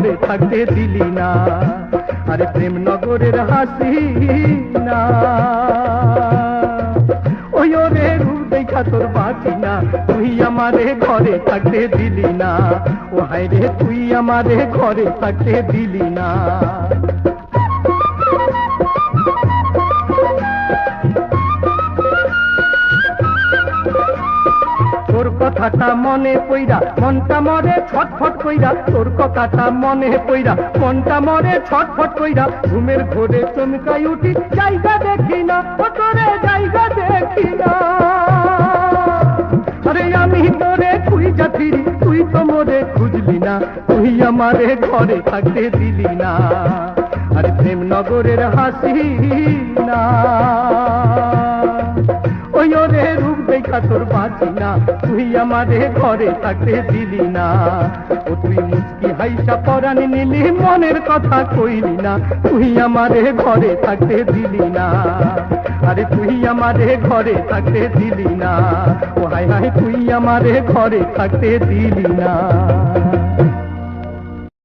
ঘরে থাকতে দিলি না। আরে প্রেম নগরের হাসিনা, ওই ওরে রূপ দেখা তোর বাঁচি না, তুই আমারে ঘরে থাকতে দিলি না। ও হায় রে তুই আমারে ঘরে থাকতে দিলি না। তোর কথাটা মনে পইরা মনটা মরে ছটফট কইরা, তোর কথাটা মনে পইরা মনটা মরে ছটফট কইরা, ঘুমের ঘোরে চমকাই উঠি জায়গা দেখি না, ও তোরে জায়গা দেখি না। আরে আমি তোরে খুঁজা ফিরি, তুই তো মোরে খুঁজলি না, তুই আমারে ঘরে থাকতে দিলি না। আরে প্রেম নগরের হাসিনা, ওই ওরে রূপ দেখা তোর বাঁচি না, তুই আমারে ঘরে থাকতে দিলি না। ও তুই মুচকি হাইসা পরাণ নিলি, মনের কথা কইলি না, তুই আমারে ঘরে থাকতে দিলি না। আরে তুই আমারে ঘরে থাকতে দিলি না। ও হায় হায় তুই আমারে ঘরে থাকতে দিলি না।